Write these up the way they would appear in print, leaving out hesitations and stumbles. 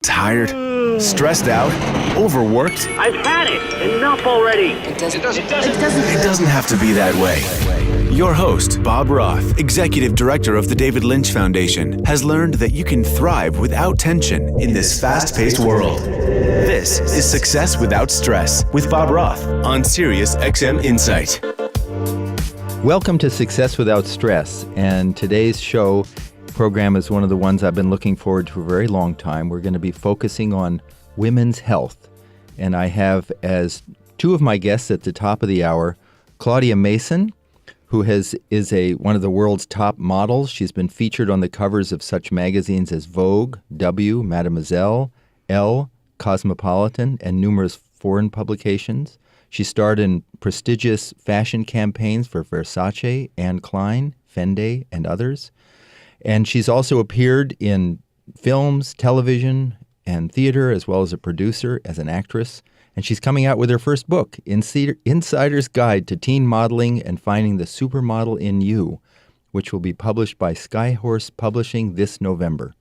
Tired? Stressed out? Overworked? I've had it! Enough already! It doesn't have to be that way. Your host, Bob Roths, Executive Director of the David Lynch Foundation, has learned that you can thrive without tension in this fast-paced world. This is Success Without Stress with Bob Roths on Sirius XM Insight. Welcome to Success Without Stress, and today's program is one of the ones I've been looking forward to a very long time. We're going to be focusing on women's health, and I have as two of my guests at the top of the hour, Claudia Mason, who is one of the world's top models. She's been featured on the covers of such magazines as Vogue, W, Mademoiselle, Elle, Cosmopolitan, and numerous foreign publications. She starred in prestigious fashion campaigns for Versace, Anne Klein, Fendi, and others. And she's also appeared in films, television, and theater, as well as a producer, as an actress. And she's coming out with her first book, Insider's Guide to Teen Modeling and Finding the Supermodel in You, which will be published by Skyhorse Publishing this November.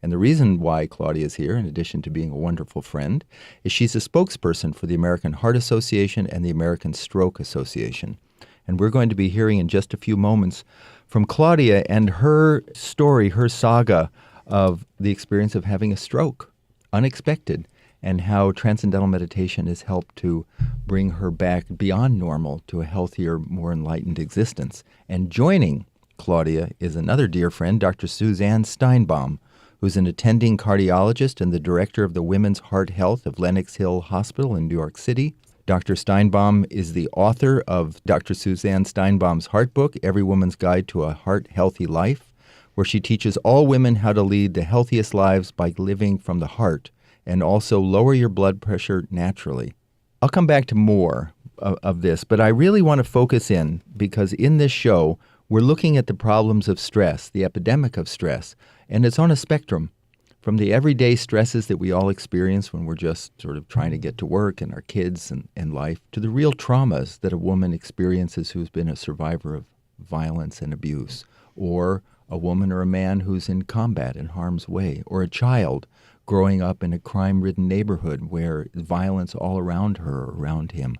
And the reason why Claudia is here, in addition to being a wonderful friend, is she's a spokesperson for the American Heart Association and the American Stroke Association. And we're going to be hearing in just a few moments from Claudia and her story, her saga of the experience of having a stroke, unexpected, and how Transcendental Meditation has helped to bring her back beyond normal to a healthier, more enlightened existence. And joining Claudia is another dear friend, Dr. Suzanne Steinbaum, who's an attending cardiologist and the director of the Women's Heart Health of Lenox Hill Hospital in New York City. Dr. Steinbaum is the author of Dr. Suzanne Steinbaum's Heart Book, Every Woman's Guide to a Heart-Healthy Life, where she teaches all women how to lead the healthiest lives by living from the heart and also lower your blood pressure naturally. I'll come back to more of this, but I really want to focus in because in this show, we're looking at the problems of stress, the epidemic of stress, and it's on a spectrum. From the everyday stresses that we all experience when we're just sort of trying to get to work and our kids and life, to the real traumas that a woman experiences who's been a survivor of violence and abuse, or a woman or a man who's in combat in harm's way, or a child growing up in a crime-ridden neighborhood where violence all around her or around him.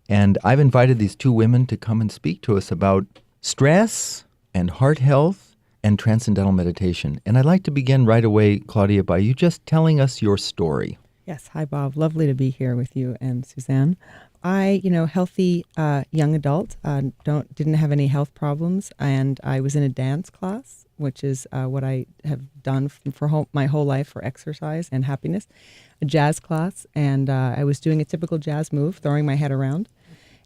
And I've invited these two women to come and speak to us about stress and heart health and transcendental meditation. And I'd like to begin right away, Claudia, by you just telling us your story. Yes. Hi, Bob. Lovely to be here with you and Suzanne. I, healthy young adult, didn't have any health problems, and I was in a dance class, which is what I have done for my whole life for exercise and happiness, a jazz class, and I was doing a typical jazz move, throwing my head around,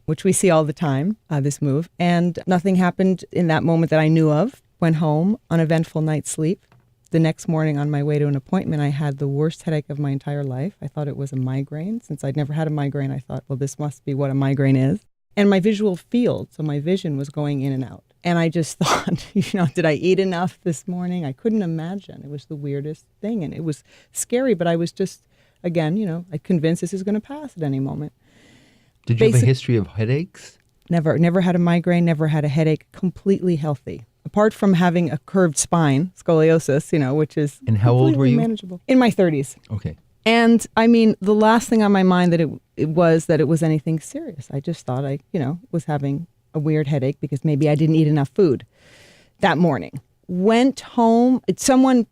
which we see all the time, this move, and nothing happened in that moment that I knew of. Went home, uneventful night's sleep. The next morning on my way to an appointment, I had the worst headache of my entire life. I thought it was a migraine. Since I'd never had a migraine, I thought, well, this must be what a migraine is. And my visual field, so my vision was going in and out. And I just thought, did I eat enough this morning? I couldn't imagine. It was the weirdest thing. And it was scary, but I was just, again, I convinced this is going to pass at any moment. Did you have a history of headaches? Never had a migraine, never had a headache, completely healthy. Apart from having a curved spine, scoliosis, which is and how old were you? Manageable. In my 30s. Okay. And I mean, the last thing on my mind that it was anything serious. I just thought I, was having a weird headache because maybe I didn't eat enough food that morning. Went home. Someone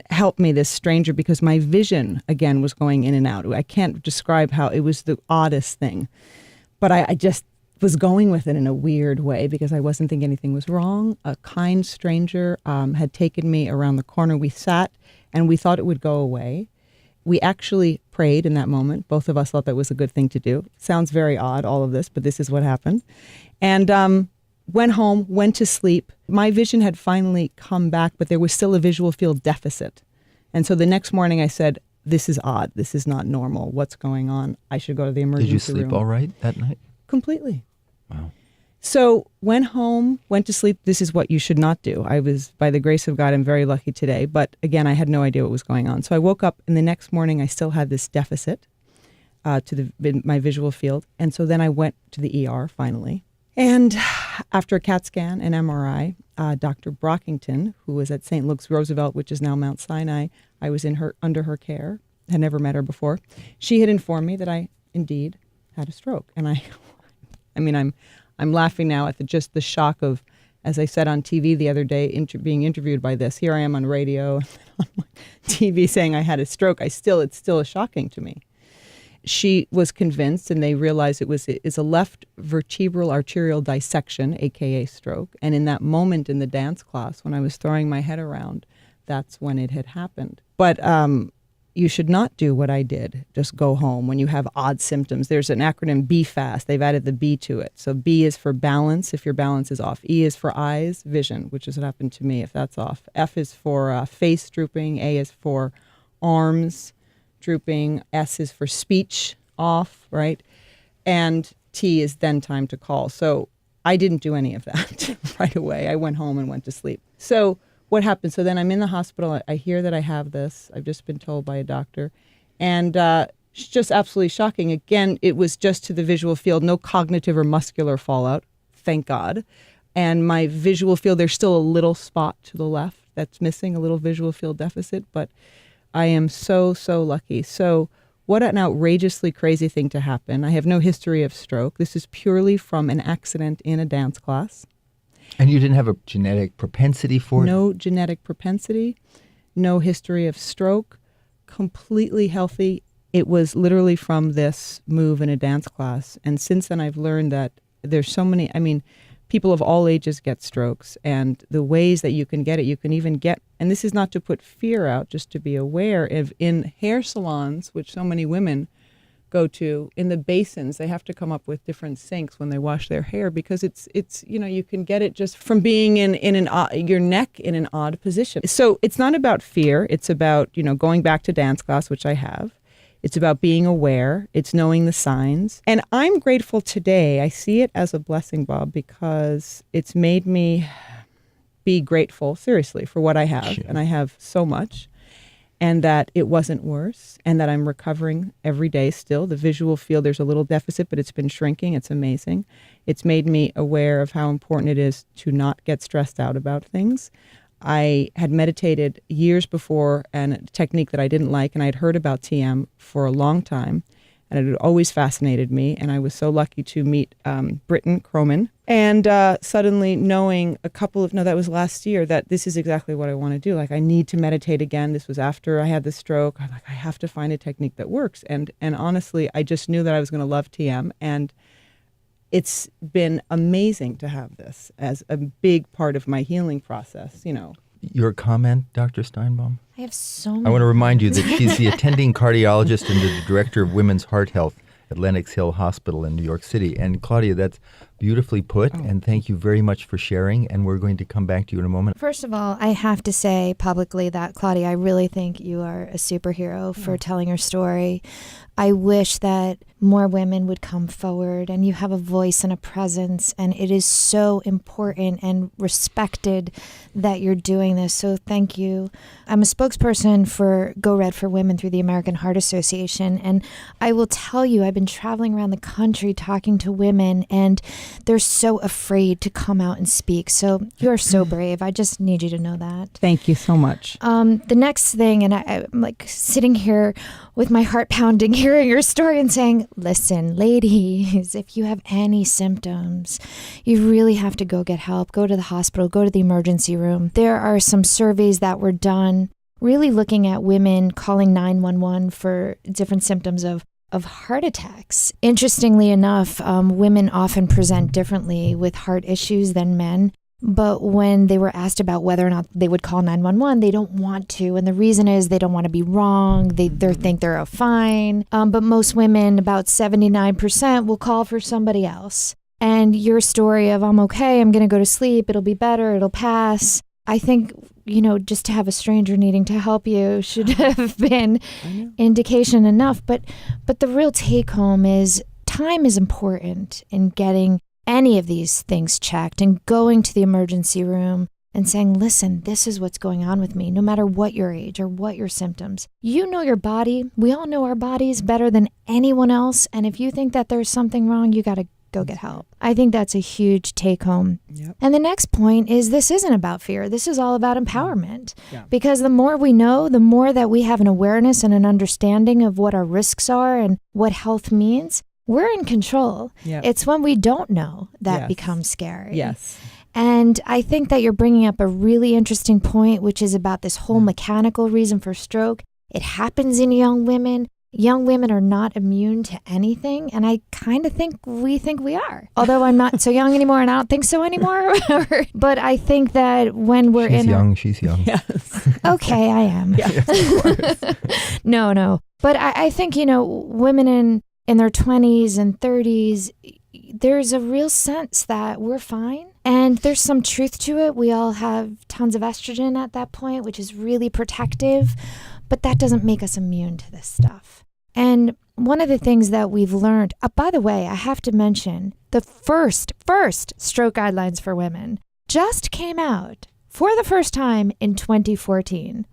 helped me, this stranger, because my vision, again, was going in and out. I can't describe how it was the oddest thing. But I just was going with it in a weird way because I wasn't thinking anything was wrong. A kind stranger had taken me around the corner. We sat and we thought it would go away. We actually prayed in that moment. Both of us thought that was a good thing to do. Sounds very odd, all of this, but this is what happened. And went home, went to sleep. My vision had finally come back, but there was still a visual field deficit. And so the next morning I said, this is odd. This is not normal. What's going on? I should go to the emergency room. Did you sleep all right that night? Completely. Wow. So went home, went to sleep. This is what you should not do. I was, by the grace of God, I'm very lucky today. But again, I had no idea what was going on. So I woke up and the next morning I still had this deficit to my visual field. And so then I went to the ER finally. And after a CAT scan and MRI, Dr. Brockington, who was at St. Luke's Roosevelt, which is now Mount Sinai, I was under her care, had never met her before. She had informed me that I indeed had a stroke. And I'm laughing now at the shock of, as I said on TV the other day, being interviewed by this. Here I am on radio, on TV saying I had a stroke. It's still shocking to me. She was convinced, and they realized it's a left vertebral arterial dissection, aka stroke. And in that moment in the dance class, when I was throwing my head around, that's when it had happened. But you should not do what I did. Just go home when you have odd symptoms. There's an acronym BFAST. They've added the B to it. So B is for balance, if your balance is off. E is for eyes, vision, which is what happened to me if that's off. F is for face drooping. A is for arms drooping. S is for speech off, right? And T is then time to call. So I didn't do any of that right away. I went home and went to sleep. So what happened? So then I'm in the hospital. I hear that I have this. I've just been told by a doctor. And it's just absolutely shocking. Again, it was just to the visual field, no cognitive or muscular fallout, thank God. And my visual field, there's still a little spot to the left that's missing, a little visual field deficit, but I am so, so lucky. So what an outrageously crazy thing to happen. I have no history of stroke. This is purely from an accident in a dance class. And you didn't have a genetic propensity for it? No genetic propensity, no history of stroke, completely healthy. It was literally from this move in a dance class. And since then, I've learned that there's so many, people of all ages get strokes. And the ways that you can get it, you can even get, and this is not to put fear out, just to be aware of in hair salons, which so many women go to, in the basins, they have to come up with different sinks when they wash their hair because it's you can get it just from being in your neck in an odd position. So it's not about fear. It's about, going back to dance class, which I have. It's about being aware. It's knowing the signs. And I'm grateful today. I see it as a blessing, Bob, because it's made me be grateful, seriously, for what I have. Sure. And I have so much. And that it wasn't worse, and that I'm recovering every day still. The visual field, there's a little deficit, but it's been shrinking. It's amazing. It's made me aware of how important it is to not get stressed out about things. I had meditated years before, and a technique that I didn't like, and I'd heard about TM for a long time, and it had always fascinated me. And I was so lucky to meet Britton Croman, and suddenly knowing that was last year, that this is exactly what I want to do. Like, I need to meditate again. This was after I had the stroke. I'm like, I have to find a technique that works. And honestly, I just knew that I was going to love TM. And it's been amazing to have this as a big part of my healing process, Your comment, Dr. Steinbaum? I have so many. I want to remind you that she's the attending cardiologist and the director of Women's Heart Health at Lenox Hill Hospital in New York City. And Claudia, that's beautifully put, and thank you very much for sharing, and we're going to come back to you in a moment. First of all, I have to say publicly that, Claudia, I really think you are a superhero for telling your story. I wish that more women would come forward, and you have a voice and a presence, and it is so important and respected that you're doing this. So thank you. I'm a spokesperson for Go Red for Women through the American Heart Association, and I will tell you, I've been traveling around the country talking to women, and they're so afraid to come out and speak. So you're so brave. I just need you to know that. Thank you so much. The next thing, and I'm like sitting here with my heart pounding, hearing your story and saying, listen, ladies, if you have any symptoms, you really have to go get help. Go to the hospital, go to the emergency room. There are some surveys that were done really looking at women calling 911 for different symptoms of heart attacks. Interestingly enough, women often present differently with heart issues than men. But when they were asked about whether or not they would call 911, they don't want to. And the reason is they don't want to be wrong. They think they're fine. But most women, about 79%, will call for somebody else. And your story of, I'm okay, I'm going to go to sleep, it'll be better, it'll pass. I think, just to have a stranger needing to help you should have been indication enough. But the real take home is time is important in getting any of these things checked and going to the emergency room and saying, listen, this is what's going on with me, no matter what your age or what your symptoms. You know your body. We all know our bodies better than anyone else. And if you think that there's something wrong, you got to go get help. I think that's a huge take home. Yep. And the next point is this isn't about fear. This is all about empowerment. Yeah. Because the more we know, the more that we have an awareness and an understanding of what our risks are and what health means, we're in control. Yep. It's when we don't know that Yes. becomes scary. Yes. And I think that you're bringing up a really interesting point, which is about this whole mechanical reason for stroke. It happens in young women. Young women are not immune to anything. And I kind of think we are. Although I'm not so young anymore and I don't think so anymore. But I think that when we're She's young. Yes. Okay, I am. Yes, of course. No. But I think, women in their 20s and 30s, there's a real sense that we're fine. And there's some truth to it. We all have tons of estrogen at that point, which is really protective. But that doesn't make us immune to this stuff. And one of the things that we've learned, by the way, I have to mention, the first stroke guidelines for women just came out for the first time in 2014.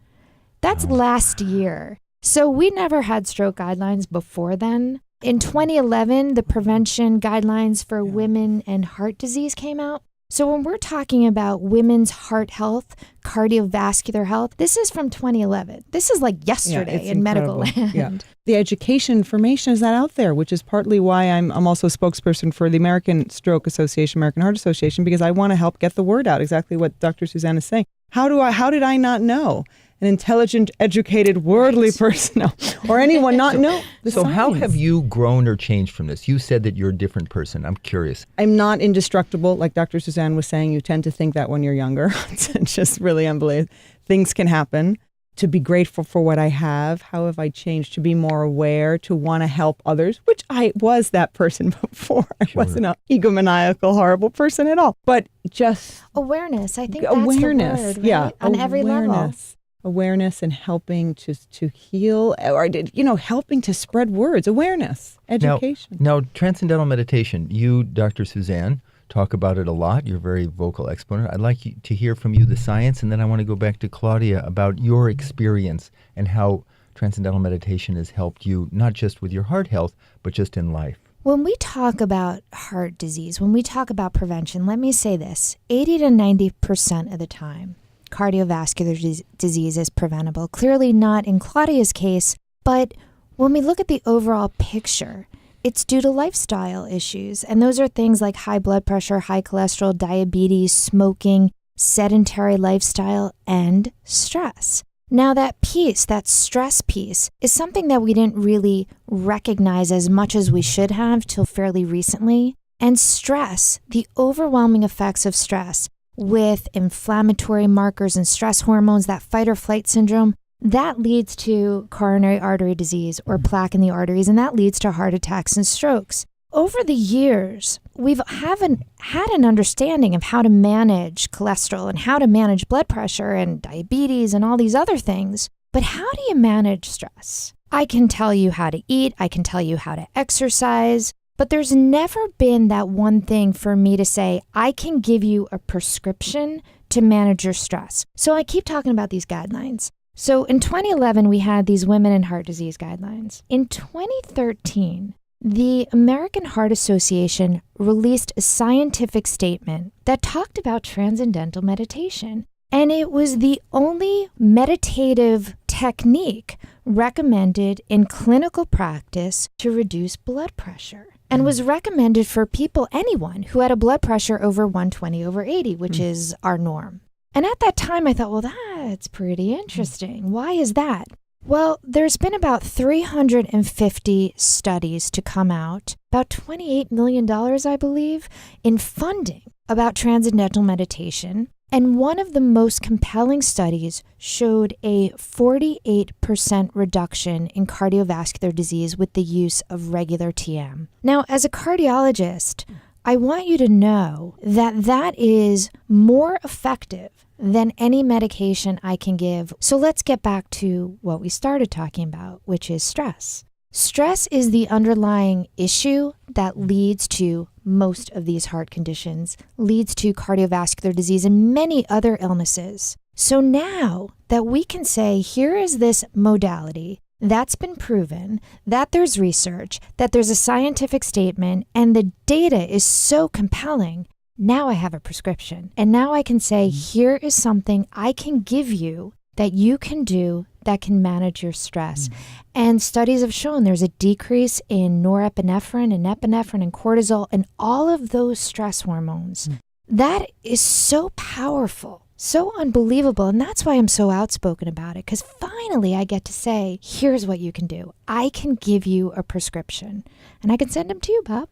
That's last year. So we never had stroke guidelines before then. In 2011, the prevention guidelines for women and heart disease came out. So when we're talking about women's heart health, cardiovascular health, this is from 2011. This is like yesterday in medical land. Yeah. The education information is not out there, which is partly why I'm also a spokesperson for the American Stroke Association, American Heart Association, because I want to help get the word out, exactly what Dr. Suzanne is saying. How did I not know? An intelligent, educated, worldly person, or anyone not know the So how science. have you grown or changed from this? You said that you're a different person. I'm curious. I'm not indestructible, like Dr. Suzanne was saying. You tend to think that when you're younger. It's just really unbelievable. Things can happen. To be grateful for what I have. How have I changed? To be more aware, to want to help others, which I was that person before. I wasn't an egomaniacal, horrible person at all. But just awareness. I think that's awareness. the word, right? Yeah, On every level. Awareness and helping to heal, or helping to spread words. Awareness, education. Now, Transcendental Meditation, you, Dr. Suzanne, talk about it a lot. You're a very vocal exponent. I'd like to hear from you the science, and then I want to go back to Claudia about your experience and how Transcendental Meditation has helped you, not just with your heart health, but just in life. When we talk about heart disease, when we talk about prevention, let me say this, 80 to 90% of the time, cardiovascular disease is preventable. Clearly not in Claudia's case, but when we look at the overall picture, it's due to lifestyle issues. And those are things like high blood pressure, high cholesterol, diabetes, smoking, sedentary lifestyle, and stress. Now that piece, that stress piece, is something that we didn't really recognize as much as we should have till fairly recently. And stress, the overwhelming effects of stress, with inflammatory markers and stress hormones, that fight or flight syndrome, that leads to coronary artery disease or plaque in the arteries, and that leads to heart attacks and strokes. Over the years, we haven't had an understanding of how to manage cholesterol and how to manage blood pressure and diabetes and all these other things. But how do you manage stress? I can tell you how to eat, I can tell you how to exercise, but there's never been that one thing for me to say, I can give you a prescription to manage your stress. So I keep talking about these guidelines. So in 2011, we had these women and heart disease guidelines. In 2013, the American Heart Association released a scientific statement that talked about transcendental meditation. And it was the only meditative technique recommended in clinical practice to reduce blood pressure, and was recommended for people, anyone who had a blood pressure over 120/80, which is our norm. And at that time, I thought, well, that's pretty interesting. Why is that? Well, there's been about 350 studies to come out, about $28 million, I believe, in funding about transcendental meditation. And one of the most compelling studies showed a 48% reduction in cardiovascular disease with the use of regular TM. Now, as a cardiologist, I want you to know that that is more effective than any medication I can give. So let's get back to what we started talking about, which is stress. Stress is the underlying issue that leads to most of these heart conditions, leads to cardiovascular disease and many other illnesses. So now that we can say, here is this modality That's been proven, that there's research, that there's a scientific statement, and the data is so compelling. Now I have a prescription. And now I can say, here is something I can give you that you can do that can manage your stress. And studies have shown there's a decrease in norepinephrine and epinephrine and cortisol and all of those stress hormones. That is so powerful, so unbelievable. And that's why I'm so outspoken about it, because finally I get to say, here's what you can do. I can give you a prescription. And I can send them to you, Bob.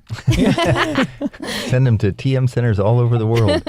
Send them to TM centers all over the world.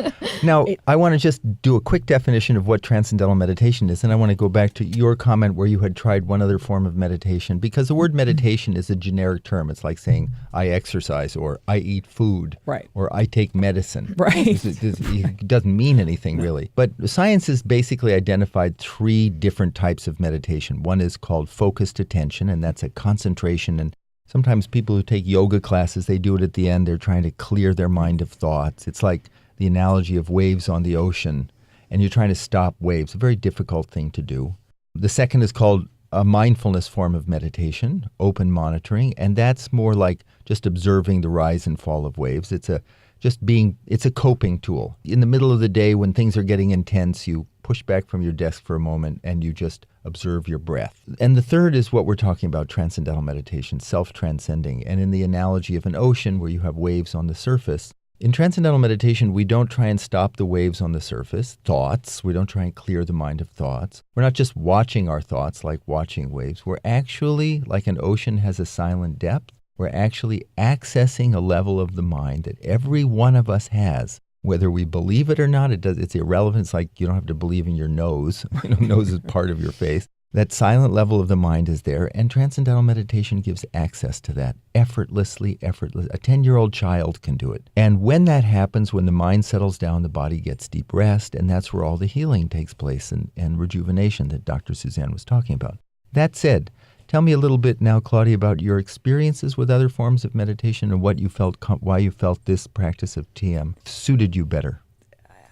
Now, I want to just do a quick definition of what Transcendental Meditation is, and I want to go back to your comment where you had tried one other form of meditation, because the word meditation is a generic term. It's like saying, I exercise, or I eat food, Right. or I take medicine. Right. It doesn't mean anything, really. But science has basically identified 3 different types of meditation. One is called focused attention, and that's a concentration. And sometimes people who take yoga classes, they do it at the end. They're trying to clear their mind of thoughts. It's like the analogy of waves on the ocean, and you're trying to stop waves, a very difficult thing to do. The second is called a mindfulness form of meditation, open monitoring, and that's more like just observing the rise and fall of waves. It's a coping tool. In the middle of the day when things are getting intense, you push back from your desk for a moment and you just observe your breath. And the third is what we're talking about, transcendental meditation, self-transcending. And in the analogy of an ocean where you have waves on the surface, in transcendental meditation, we don't try and stop the waves on the surface, thoughts. We don't try and clear the mind of thoughts. We're not just watching our thoughts like watching waves. We're actually, like an ocean has a silent depth, we're actually accessing a level of the mind that every one of us has. Whether we believe it or not, it's irrelevant. It's like you don't have to believe in your nose. Nose is part of your face. That silent level of the mind is there, and transcendental meditation gives access to that effortlessly. A 10-year-old child can do it. And when that happens, when the mind settles down, the body gets deep rest, and that's where all the healing takes place and rejuvenation that Dr. Suzanne was talking about. That said, tell me a little bit now, Claudia, about your experiences with other forms of meditation and what you felt, why you felt this practice of TM suited you better.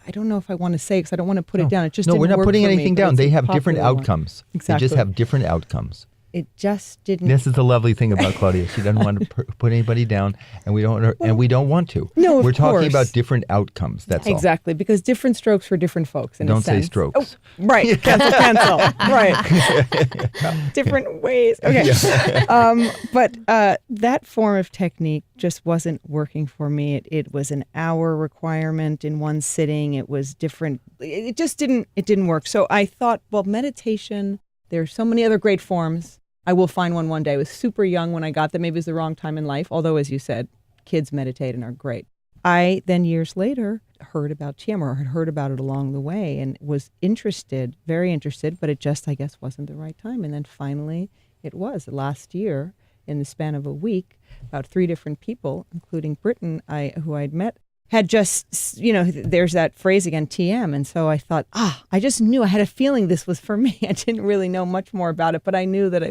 I don't know if I want to say because I don't want to put it down. It just no, didn't we're not work putting for anything me, down. but They it's a have different popular one. outcomes. Exactly. They just have different outcomes. It just didn't. This is the lovely thing about Claudia. She doesn't want to put anybody down, and we don't want to. No, of We're talking course. about different outcomes. That's all. Exactly, because different strokes for different folks. In Don't a say sense. strokes. Oh, right, cancel. Right, different ways. Okay, but that form of technique just wasn't working for me. It was an hour requirement in one sitting. It was different. It just didn't. It didn't work. So I thought, well, meditation. There's so many other great forms. I will find one day. I was super young when I got that. Maybe it was the wrong time in life. Although, as you said, kids meditate and are great. I then years later heard about TM or had heard about it along the way and was interested, very interested, but it just, I guess, wasn't the right time. And then finally it was. Last year, in the span of a week, about 3 different people, including Britton, who I'd met, had just, there's that phrase again, TM. And so I thought, I just knew, I had a feeling this was for me. I didn't really know much more about it, but I knew that I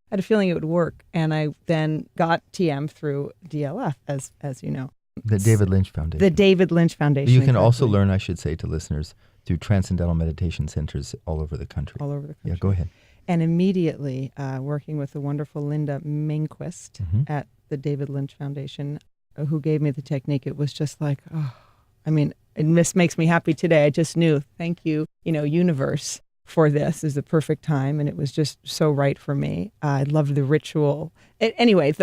had a feeling it would work. And I then got TM through DLF, as you know. The David Lynch Foundation. The David Lynch Foundation. You can exactly. also learn, I should say to listeners, through Transcendental Meditation centers all over the country. All over the country. Yeah, go ahead. And immediately, working with the wonderful Linda Mainquist at the David Lynch Foundation, who gave me the technique, it was just like, this makes me happy today. I just knew, thank you, universe, for this is the perfect time. And it was just so right for me. I loved the ritual. Anyway,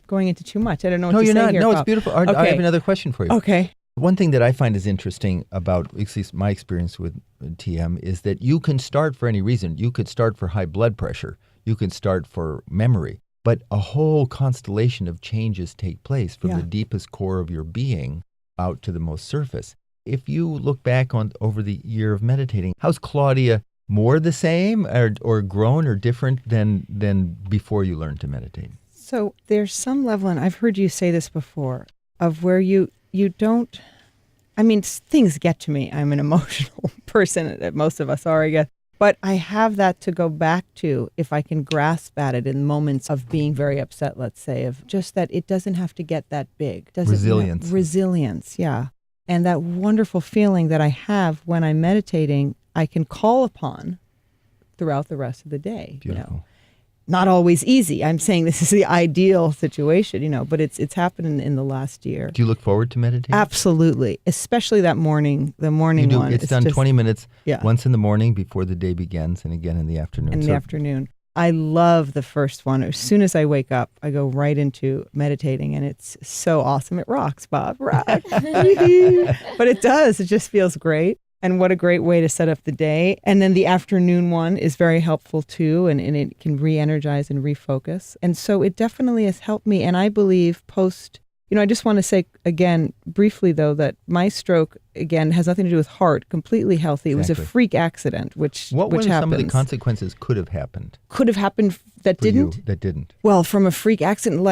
going into too much. I don't know what to say here. No, you're not. No, it's beautiful. I have another question for you. Okay. One thing that I find is interesting about at least my experience with TM is that you can start for any reason. You could start for high blood pressure. You could start for memory. But a whole constellation of changes take place from the deepest core of your being out to the most surface. If you look back over the year of meditating, how's Claudia more the same or grown or different than before you learned to meditate? So there's some level, and I've heard you say this before, of where you don't, things get to me. I'm an emotional person, most of us are, I guess. But I have that to go back to if I can grasp at it in moments of being very upset, let's say, of just that it doesn't have to get that big. Resilience. Resilience, yeah. And that wonderful feeling that I have when I'm meditating, I can call upon throughout the rest of the day. Beautiful. not always easy. I'm saying this is the ideal situation, but it's happened in the last year. Do you look forward to meditating? Absolutely, especially that morning, the morning You do. one. It's done 20 minutes, Yeah. once in the morning before the day begins, and again in the afternoon. In the afternoon. I love the first one. As soon as I wake up, I go right into meditating, and it's so awesome. It rocks, Bob. Rock. But it does. It just feels great. And what a great way to set up the day. And then the afternoon one is very helpful too, and it can re-energize and refocus. And so it definitely has helped me. And I believe I just want to say again, briefly though, that my stroke, again, has nothing to do with heart, completely healthy. It was a freak accident, which What were happens. some of the consequences could have happened? Could have happened that for didn't? You, that didn't. Well, from a freak accident,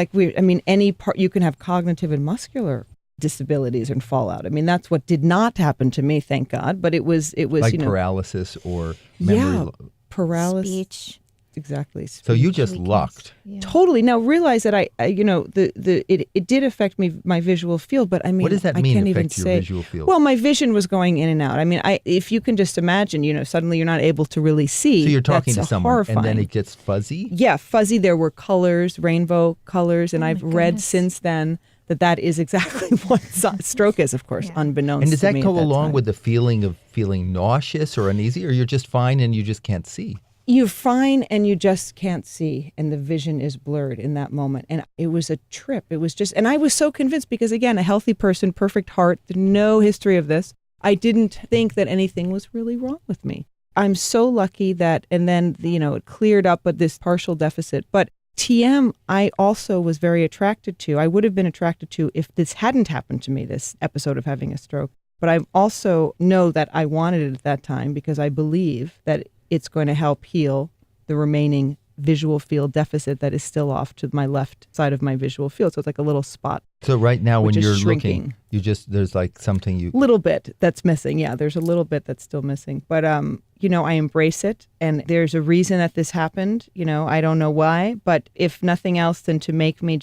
any part, you can have cognitive and muscular disabilities and fallout. I mean, that's what did not happen to me, thank God. But it was like paralysis or memory. Paralysis. Speech. Exactly. So you just Weakness. lucked. Yeah. Totally. Now realize that it did affect my visual field, but I mean, What does that mean, I can't even affect your say. visual field? Well, my vision was going in and out. I mean, if you can just imagine, suddenly you're not able to really see. So you're talking to that's someone, horrifying. and then it gets fuzzy? Yeah, fuzzy. There were colors, rainbow colors, and I've read goodness. since then that is exactly what stroke is, of course, unbeknownst And does to that me go at that along time. with the feeling of feeling nauseous or uneasy, or you're just fine and you just can't see? You're fine and you just can't see, and the vision is blurred in that moment. And it was a trip. It was just, and I was so convinced because, again, a healthy person, perfect heart, no history of this. I didn't think that anything was really wrong with me. I'm so lucky that, and then, it cleared up with this partial deficit. But TM, I also was very attracted to. I would have been attracted to if this hadn't happened to me, this episode of having a stroke. But I also know that I wanted it at that time because I believe that it's going to help heal the remaining visual field deficit that is still off to my left side of my visual field. So it's like a little spot. So right now when which is you're shrinking. looking, there's like something you... Little bit that's missing. Yeah, there's a little bit that's still missing. But, I embrace it. And there's a reason that this happened. I don't know why. But if nothing else than to make me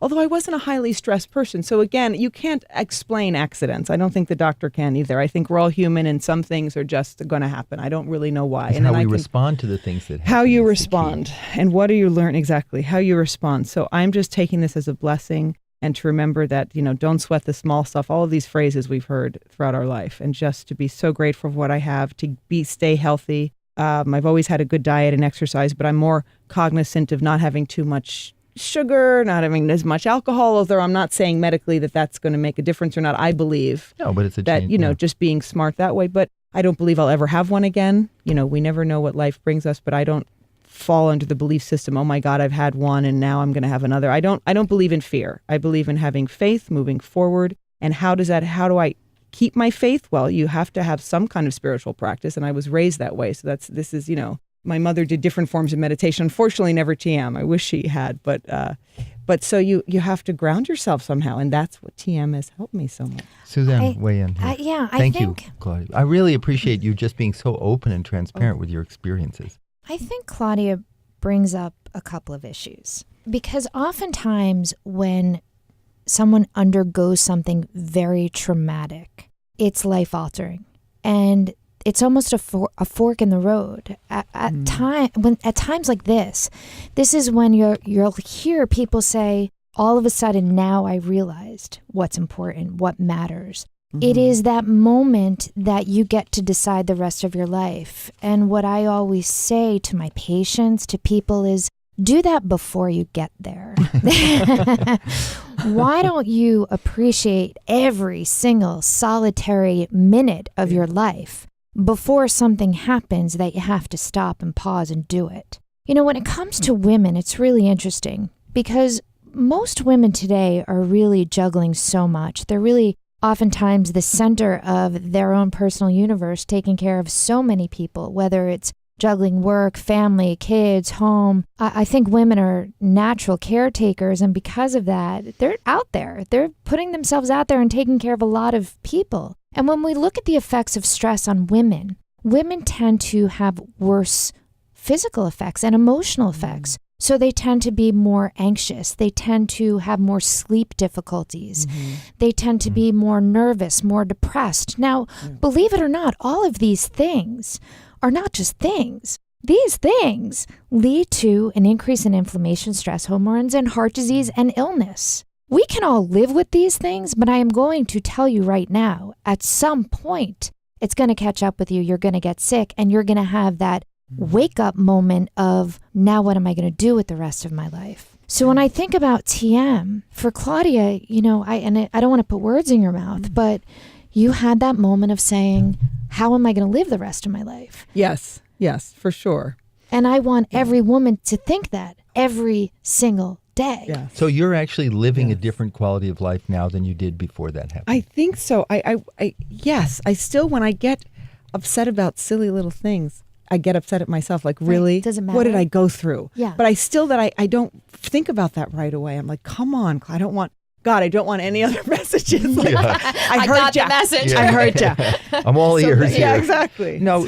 although I wasn't a highly stressed person. So again, you can't explain accidents. I don't think the doctor can either. I think we're all human and some things are just going to happen. I don't really know why. It's and how then we respond to the things that happen. How you is the respond key. and what do you learn exactly, how you respond. So I'm just taking this as a blessing and to remember that, don't sweat the small stuff, all of these phrases we've heard throughout our life, and just to be so grateful for what I have, to stay healthy. I've always had a good diet and exercise, but I'm more cognizant of not having too much sugar, not having as much alcohol, although I'm not saying medically that that's going to make a difference or not. I believe No, but it's a that, change, yeah. just being smart that way. But I don't believe I'll ever have one again. We never know what life brings us, but I don't fall under the belief system, oh my God, I've had one and now I'm going to have another. I don't believe in fear. I believe in having faith, moving forward. And how do I keep my faith? Well, you have to have some kind of spiritual practice. And I was raised that way. So this is, my mother did different forms of meditation. Unfortunately, never TM. I wish she had, but so you have to ground yourself somehow, and that's what TM has helped me so much. Suzanne, weigh in here. I think you, Claudia. I really appreciate you just being so open and transparent with your experiences. I think Claudia brings up a couple of issues because oftentimes when someone undergoes something very traumatic, it's life-altering, and it's almost a fork in the road. At times like this is when you'll hear people say, all of a sudden now I realized what's important, what matters. Mm-hmm. It is that moment that you get to decide the rest of your life. And what I always say to my patients, to people is, do that before you get there. Why don't you appreciate every single solitary minute of your life before something happens that you have to stop and pause and do it? When it comes to women, it's really interesting because most women today are really juggling so much. They're really oftentimes the center of their own personal universe, taking care of so many people, whether it's juggling work, family, kids, home. I think women are natural caretakers, and because of that, they're out there. They're putting themselves out there and taking care of a lot of people. And when we look at the effects of stress on women, women tend to have worse physical effects and emotional effects. So they tend to be more anxious. They tend to have more sleep difficulties. Mm-hmm. They tend to be more nervous, more depressed. Now, believe it or not, all of these things are not just things. these things lead to an increase in inflammation, stress hormones, and heart disease and illness. We can all live with these things, but I am going to tell you right now, at some point, it's going to catch up with you. You're going to get sick, and you're going to have that wake up moment of, now what am I going to do with the rest of my life? So when I think about TM, for Claudia, I don't want to put words in your mouth, but you had that moment of saying, how am I going to live the rest of my life? Yes, for sure. And I want every woman to think that every single day. Yes. So you're actually living a different quality of life now than you did before that happened. I think so. Yes, I still, when I get upset about silly little things, I get upset at myself, like, really? Doesn't matter. What did I go through? Yeah. But I don't think about that right away. I'm like, come on, I don't want any other messages. Like, I heard got ya. the message. I heard you. I'm all ears here. Yeah, exactly. No,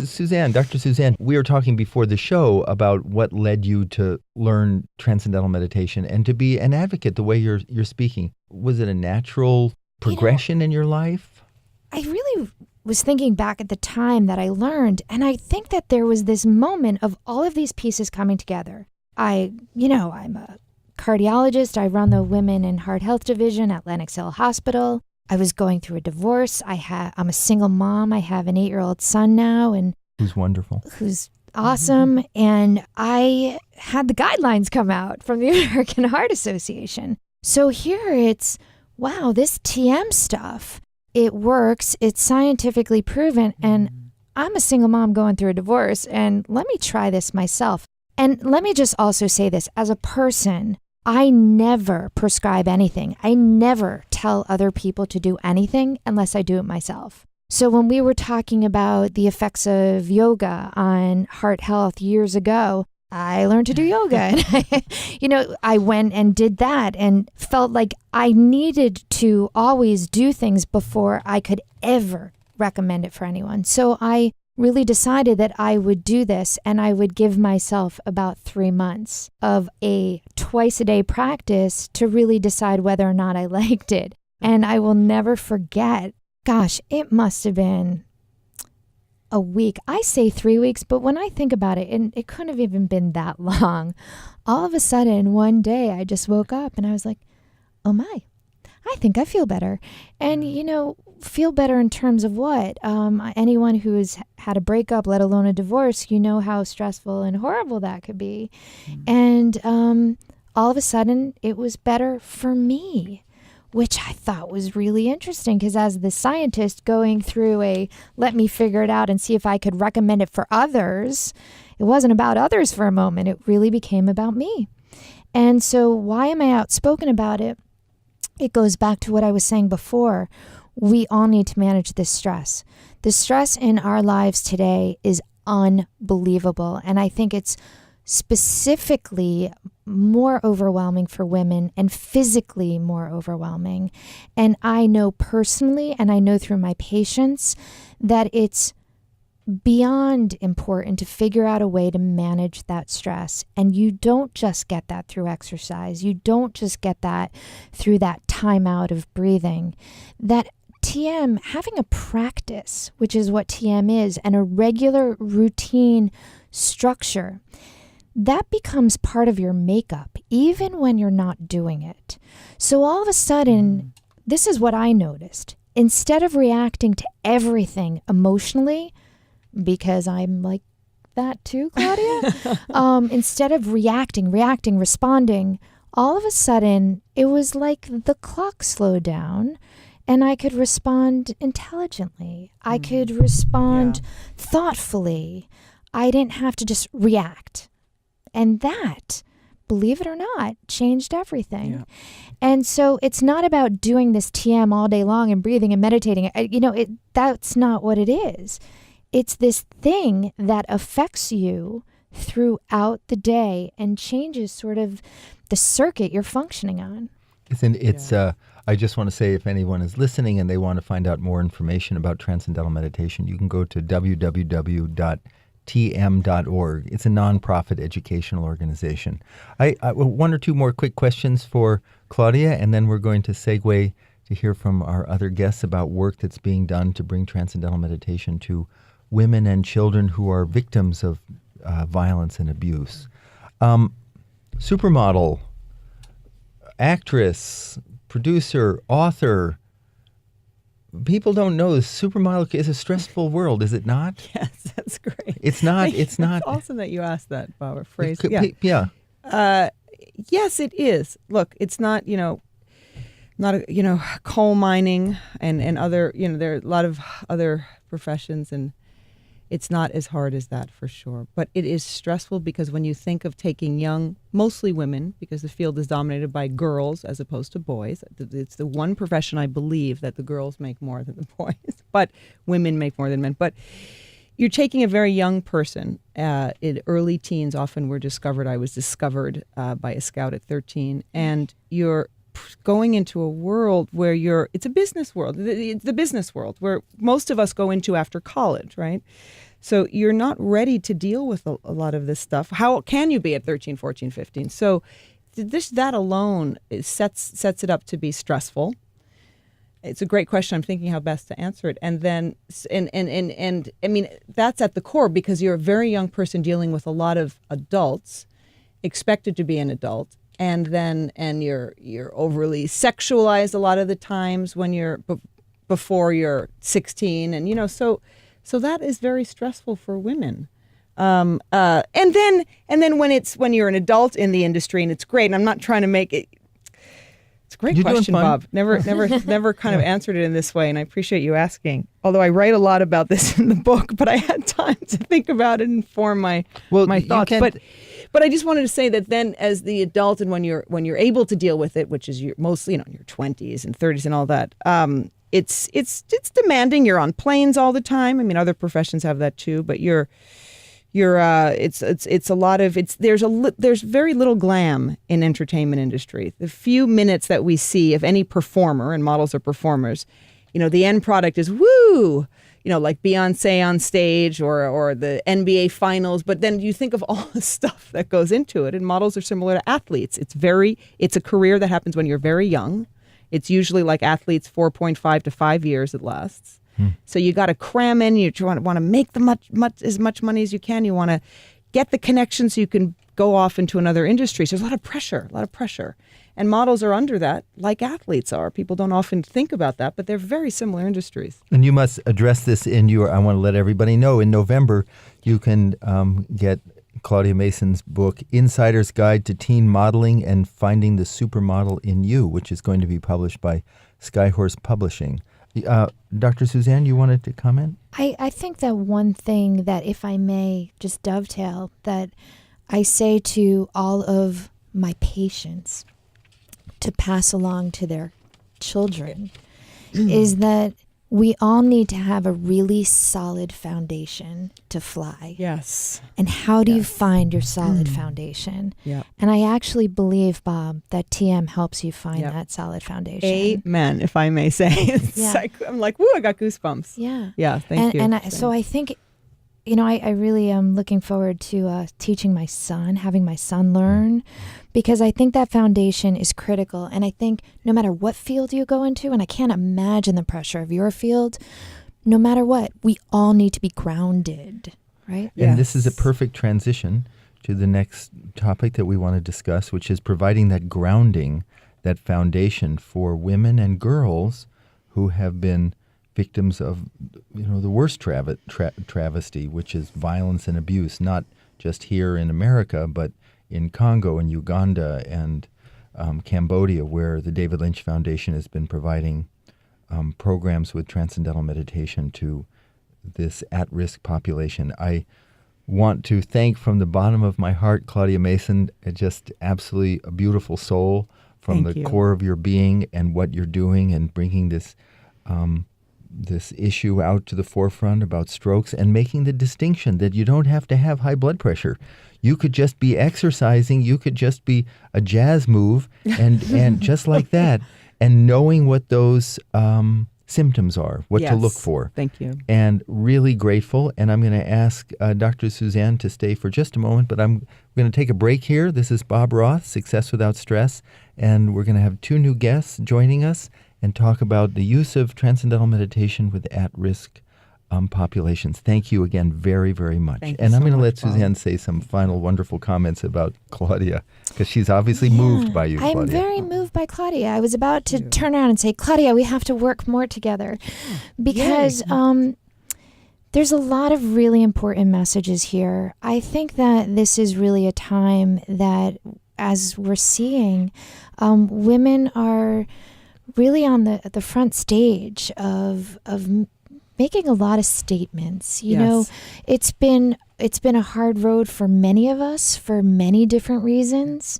Suzanne, Dr. Suzanne, we were talking before the show about what led you to learn Transcendental Meditation and to be an advocate the way you're speaking. Was it a natural progression in your life? I really was thinking back at the time that I learned, and I think that there was this moment of all of these pieces coming together. I'm a cardiologist. I run the Women and Heart Health Division at Lenox Hill Hospital. I was going through a divorce. I'm a single mom. I have an 8-year-old son now, and Who's wonderful. Who's awesome. Mm-hmm. And I had the guidelines come out from the American Heart Association. So here it's, wow, this TM stuff, it works. It's scientifically proven. And I'm a single mom going through a divorce, and let me try this myself. And let me just also say this, as a person, I never prescribe anything. I never tell other people to do anything unless I do it myself. So when we were talking about the effects of yoga on heart health years ago, I learned to do yoga. And I went and did that and felt like I needed to always do things before I could ever recommend it for anyone. So I really decided that I would do this, and I would give myself about 3 months of a twice-a-day practice to really decide whether or not I liked it. And I will never forget, gosh, it must have been a week. I say 3 weeks, but when I think about it, and it couldn't have even been that long. All of a sudden, one day, I just woke up and I was like, oh my, I think I feel better. And, feel better in terms of what? Anyone who has had a breakup, let alone a divorce, you know how stressful and horrible that could be. And all of a sudden, it was better for me, which I thought was really interesting, because as the scientist going through let me figure it out and see if I could recommend it for others, it wasn't about others for a moment. It really became about me. And so why am I outspoken about it? It goes back to what I was saying before. We all need to manage this stress. The stress in our lives today is unbelievable. And I think it's specifically more overwhelming for women and physically more overwhelming. And I know personally, and I know through my patients, that it's beyond important to figure out a way to manage that stress. And you don't just get that through exercise. You don't just get that through that time out of breathing. That TM, having a practice, which is what TM is, and a regular routine structure, that becomes part of your makeup, even when you're not doing it. So all of a sudden, this is what I noticed. Instead of reacting to everything emotionally, because I'm like that too, Claudia, instead of reacting, responding, all of a sudden, it was like the clock slowed down, and I could respond intelligently. I could respond thoughtfully. I didn't have to just react. And that, believe it or not, changed everything. Yeah. And so it's not about doing this TM all day long and breathing and meditating. That's not what it is. It's this thing that affects you throughout the day and changes sort of the circuit you're functioning on. I just want to say, if anyone is listening and they want to find out more information about Transcendental Meditation, you can go to www.tm.org. It's a nonprofit educational organization. I one or two more quick questions for Claudia, and then we're going to segue to hear from our other guests about work that's being done to bring Transcendental Meditation to women and children who are victims of violence and abuse. Supermodel, actress, producer, author. People don't know this. Supermodel is a stressful world, is it not? Yes, that's great. It's not. It's not. It's awesome that you asked that, Bob. A phrase. Yeah. Yes, it is. Look, it's not, not coal mining and other, there are a lot of other professions, and it's not as hard as that for sure. But it is stressful because when you think of taking young, mostly women, because the field is dominated by girls as opposed to boys. It's the one profession I believe that the girls make more than the boys, but women make more than men. But you're taking a very young person. In early teens, often I was discovered by a scout at 13, and you're going into a world where it's a business world. It's the business world where most of us go into after college, right? So you're not ready to deal with a lot of this stuff. How can you be at 13, 14, 15? So that alone sets it up to be stressful. It's a great question. I'm thinking how best to answer it. And then, and I mean, that's at the core because you're a very young person dealing with a lot of adults, expected to be an adult. And you're overly sexualized a lot of the times when before you're 16. And, so that is very stressful for women. And then when you're an adult in the industry, and it's great. And I'm not trying to make it, it's a great question, Bob. Never kind of answered it in this way, and I appreciate you asking. Although I write a lot about this in the book, but I had time to think about it and form my thoughts. But I just wanted to say that then, as the adult, and when you're able to deal with it, which is mostly in your 20s and 30s and all that, it's demanding. You're on planes all the time. I mean, other professions have that too, but it's a lot of there's very little glam in entertainment industry. The few minutes that we see of any performer, and models are performers, the end product is woo, like Beyonce on stage or the NBA finals. But then you think of all the stuff that goes into it, and models are similar to athletes. It's a career that happens when you're very young. It's usually like athletes 4.5 to 5 years it lasts. So you got to cram in. You want to make as much money as you can. You want to get the connections so you can go off into another industry. So there's a lot of pressure. And models are under that, like athletes are. People don't often think about that, but they're very similar industries. And you must address this I want to let everybody know, in November, you can get Claudia Mason's book, Insider's Guide to Teen Modeling and Finding the Supermodel in You, which is going to be published by Skyhorse Publishing. Dr. Suzanne, you wanted to comment? I think that one thing that, if I may just dovetail, that I say to all of my patients to pass along to their children is that we all need to have a really solid foundation to fly. Yes. And how do you find your solid foundation? Yeah. And I actually believe, Bob, that TM helps you find that solid foundation. Amen, if I may say. I'm like, woo, I got goosebumps. Yeah. Yeah, thank you. And so I think, I really am looking forward to teaching my son, having my son learn, because I think that foundation is critical. And I think no matter what field you go into, and I can't imagine the pressure of your field, no matter what, we all need to be grounded, right? And this is a perfect transition to the next topic that we want to discuss, which is providing that grounding, that foundation for women and girls who have been victims of, the worst travesty, which is violence and abuse, not just here in America, but in Congo and Uganda and Cambodia, where the David Lynch Foundation has been providing programs with Transcendental Meditation to this at-risk population. I want to thank from the bottom of my heart, Claudia Mason, just absolutely a beautiful soul from the core of your being and what you're doing and bringing this this issue out to the forefront about strokes and making the distinction that you don't have to have high blood pressure. You could just be exercising. You could just be a jazz move and just like that, and knowing what those symptoms are, what to look for. Thank you. And really grateful. And I'm going to ask Dr. Suzanne to stay for just a moment, but I'm going to take a break here. This is Bob Roths, Success Without Stress, and we're going to have two new guests joining us and talk about the use of Transcendental Meditation with at-risk populations. Thank you again very, very much. Thank you And I'm so going to much, let Bob. Suzanne say some final wonderful comments about Claudia, because she's obviously moved by you, Claudia. I'm very moved by Claudia. I was about to turn around and say, Claudia, we have to work more together because there's a lot of really important messages here. I think that this is really a time that, as we're seeing, women are really on the front stage of making a lot of statements. You know, it's been a hard road for many of us for many different reasons.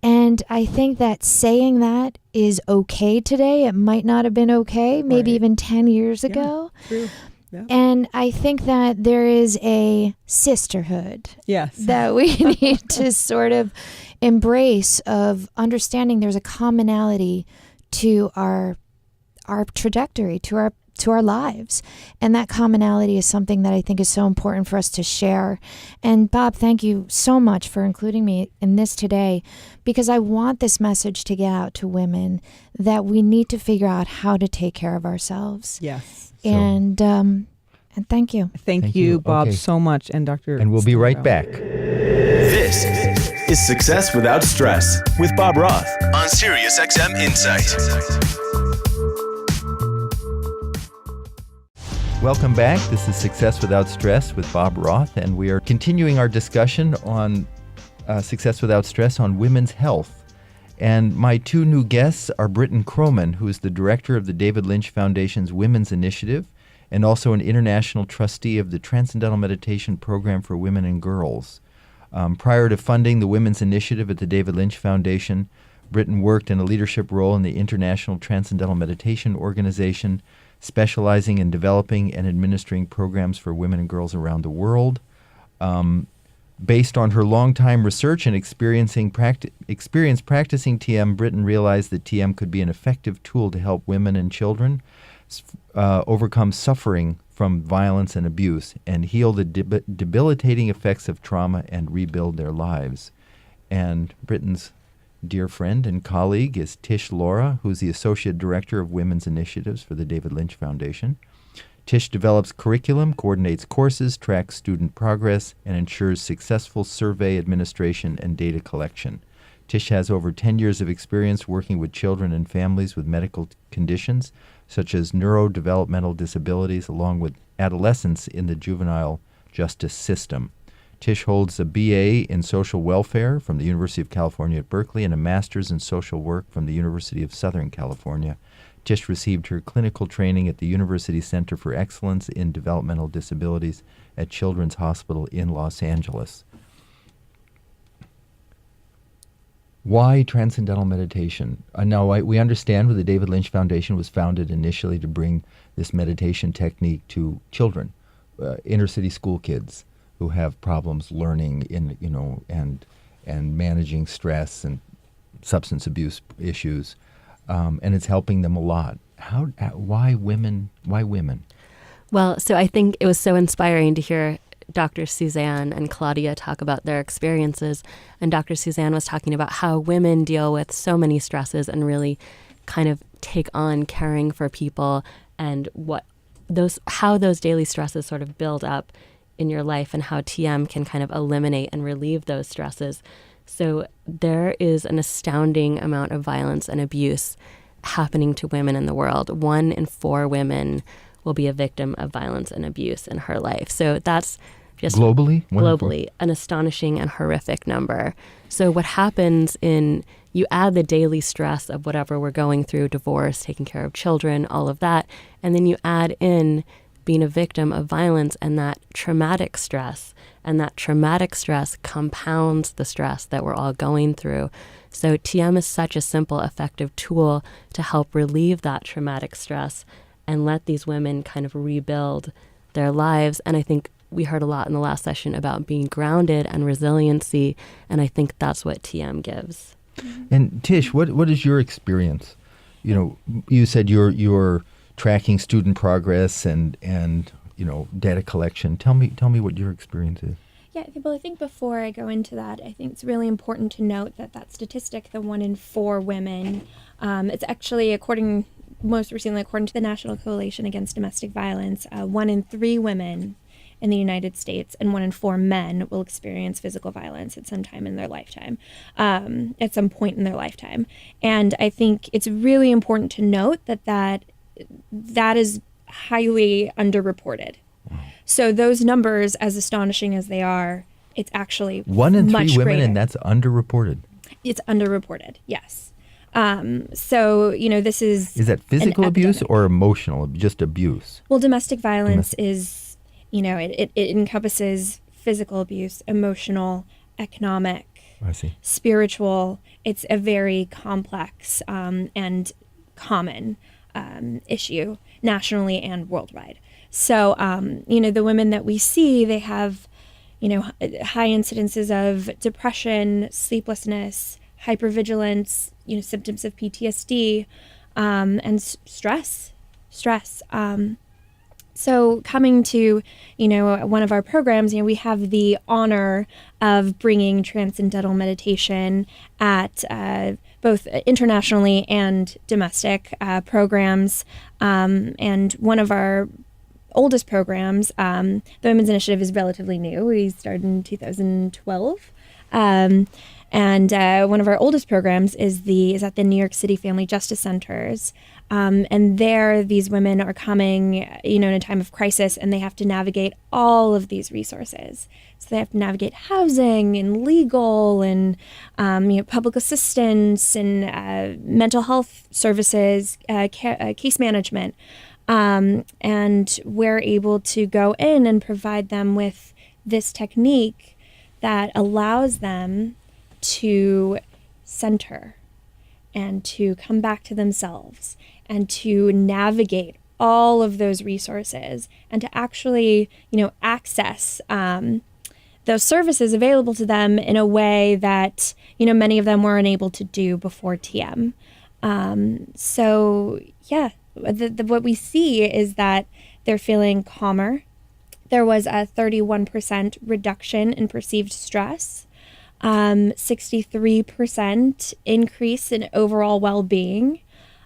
And I think that saying that is okay today. It might not have been okay, maybe even 10 years ago. True. Yeah. And I think that there is a sisterhood Yes. that we need to sort of embrace, of understanding there's a commonality to our trajectory, to our lives. And that commonality is something that I think is so important for us to share. And Bob, thank you so much for including me in this today, because I want this message to get out to women that we need to figure out how to take care of ourselves. Yes. And thank you. Thank you, Bob, Okay. so much. And Dr. And we'll be right Steinfeld. back. This is Success Without Stress with Bob Roth on Sirius XM Insight. Welcome back. This is Success Without Stress with Bob Roth, and we are continuing our discussion on Success Without Stress on women's health. And my two new guests are Britton Croman, who is the director of the David Lynch Foundation's Women's Initiative and also an international trustee of the Transcendental Meditation Program for Women and Girls. Prior to funding the Women's Initiative at the David Lynch Foundation, Britton worked in a leadership role in the International Transcendental Meditation Organization, specializing in developing and administering programs for women and girls around the world. Based on her long-time research and experience practicing TM, Britton realized that TM could be an effective tool to help women and children overcome suffering from violence and abuse and heal the debilitating effects of trauma and rebuild their lives. And Britton's dear friend and colleague is Tish Laura, who's the Associate Director of Women's Initiatives for the David Lynch Foundation. Tish develops curriculum, coordinates courses, tracks student progress, and ensures successful survey administration and data collection. Tish has over 10 years of experience working with children and families with medical conditions, such as neurodevelopmental disabilities, along with adolescents in the juvenile justice system. Tish holds a BA in social welfare from the University of California at Berkeley and a master's in social work from the University of Southern California. Tish received her clinical training at the University Center for Excellence in Developmental Disabilities at Children's Hospital in Los Angeles. Why Transcendental Meditation? Now, we understand that the David Lynch Foundation was founded initially to bring this meditation technique to children, inner-city school kids who have problems learning and managing stress and substance abuse issues, and it's helping them a lot. Why women? Why women? Well, so I think it was so inspiring to hear Dr. Suzanne and Claudia talk about their experiences. And Dr. Suzanne was talking about how women deal with so many stresses and really kind of take on caring for people and how those daily stresses sort of build up in your life and how TM can kind of eliminate and relieve those stresses. So there is an astounding amount of violence and abuse happening to women in the world. 1 in 4 women will be a victim of violence and abuse in her life. So that's just globally an astonishing and horrific number. So what happens you add the daily stress of whatever we're going through, divorce, taking care of children, all of that, and then you add in being a victim of violence and that traumatic stress. And that traumatic stress compounds the stress that we're all going through. So TM is such a simple, effective tool to help relieve that traumatic stress and let these women kind of rebuild their lives. And I think we heard a lot in the last session about being grounded and resiliency, and I think that's what TM gives. And Tish, what is your experience? You said you're tracking student progress and data collection. Tell me what your experience is. Yeah, well, I think before I go into that, I think it's really important to note that statistic, the 1 in 4 women, it's actually, according most recently, according to the National Coalition Against Domestic Violence, 1 in 3 women in the United States and 1 in 4 men will experience physical violence at some time in their lifetime, at some point in their lifetime. And I think it's really important to note that is highly underreported. So those numbers, as astonishing as they are, it's actually 1 in 3 much women, greater. and that's underreported. It's underreported, yes. So, this is... Is that physical an abuse epidemic. or emotional, just abuse? Well, domestic violence is, it encompasses physical abuse, emotional, economic, I see. spiritual. It's a very complex and common issue nationally and worldwide. So, the women that we see, they have, high incidences of depression, sleeplessness, hypervigilance, symptoms of PTSD, and stress. So coming to, one of our programs, we have the honor of bringing Transcendental Meditation at both internationally and domestic programs. And one of our oldest programs, the Women's Initiative, is relatively new. We started in 2012. And one of our oldest programs is at the New York City Family Justice Centers. And there, these women are coming, in a time of crisis, and they have to navigate all of these resources. So they have to navigate housing and legal and, public assistance and mental health services, case management. And we're able to go in and provide them with this technique that allows them to center and to come back to themselves and to navigate all of those resources and to actually, access those services available to them in a way that, many of them were unable to do before TM. What we see is that they're feeling calmer. There was a 31% reduction in perceived stress, 63% increase in overall well-being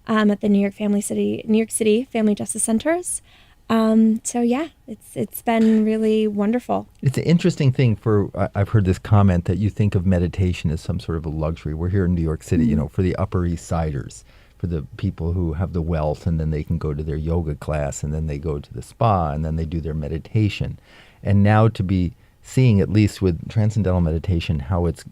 at the New York City Family Justice Centers. It's been really wonderful. It's an interesting thing I've heard this comment that you think of meditation as some sort of a luxury. We're here in New York City, for the Upper East Siders, for the people who have the wealth, and then they can go to their yoga class, and then they go to the spa, and then they do their meditation. And now to be seeing, at least with Transcendental Meditation, how it's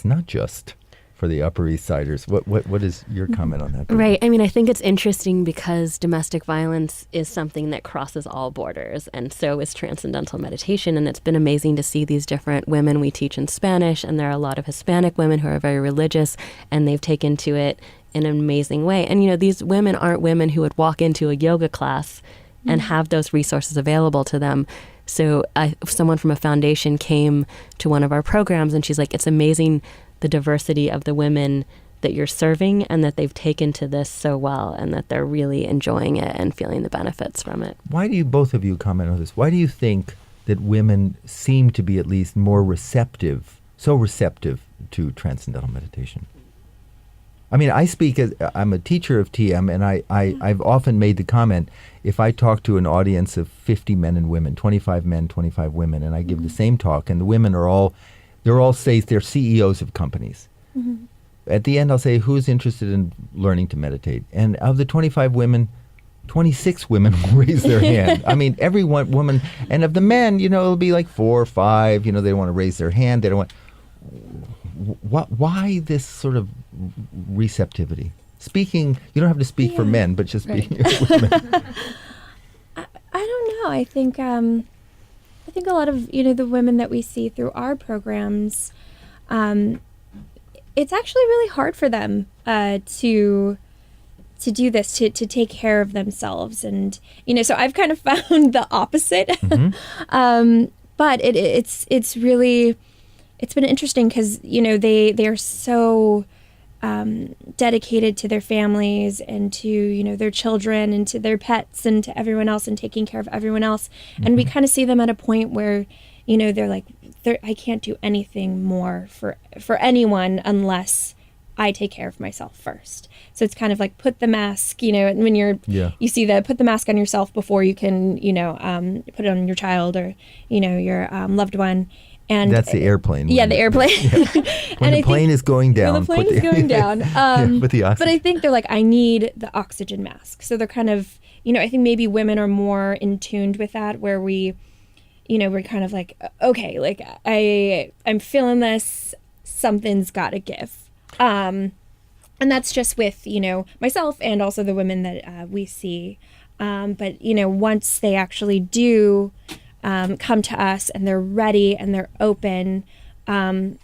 not just for the Upper East Siders. What is your comment on that? Right. I mean, I think it's interesting because domestic violence is something that crosses all borders, and so is Transcendental Meditation. And it's been amazing to see these different women. We teach in Spanish, and there are a lot of Hispanic women who are very religious, and they've taken to it in an amazing way. And, these women aren't women who would walk into a yoga class and have those resources available to them. So someone from a foundation came to one of our programs, and she's like, it's amazing the diversity of the women that you're serving, and that they've taken to this so well, and that they're really enjoying it and feeling the benefits from it. Why do you, both of you, comment on this? Why do you think that women seem to be at least more receptive to Transcendental Meditation? I mean, I'm a teacher of TM, and I've often made the comment, if I talk to an audience of 50 men and women, 25 men, 25 women, and I give the same talk, and the women they're all they're CEOs of companies. Mm-hmm. At the end, I'll say, who's interested in learning to meditate? And of the 25 women, 26 women will raise their hand. I mean, every woman, and of the men, it'll be like 4 or 5, they want to raise their hand. They don't want... Why this sort of receptivity? Speaking, you don't have to speak for men, but just speaking for women. I don't know. I think a lot of the women that we see through our programs, it's actually really hard for them to do this, to take care of themselves, and so I've kind of found the opposite. Mm-hmm. But it's really. It's been interesting because, they are so dedicated to their families and to, their children and to their pets and to everyone else and taking care of everyone else. Mm-hmm. And we kind of see them at a point where, they're like, I can't do anything more for anyone unless I take care of myself first. So it's kind of like put the mask, when you see that, put the mask on yourself before you can, put it on your child or, your loved one. And that's the airplane. Yeah, the airplane. When the plane is going down. When the plane is going down. With the oxygen. But I think they're like, I need the oxygen mask. So they're kind of, I think maybe women are more in tuned with that, where we're kind of like, okay, like I'm feeling this, something's got to give. And that's just with, myself and also the women that we see. But, once they actually do come to us and they're ready and they're open, it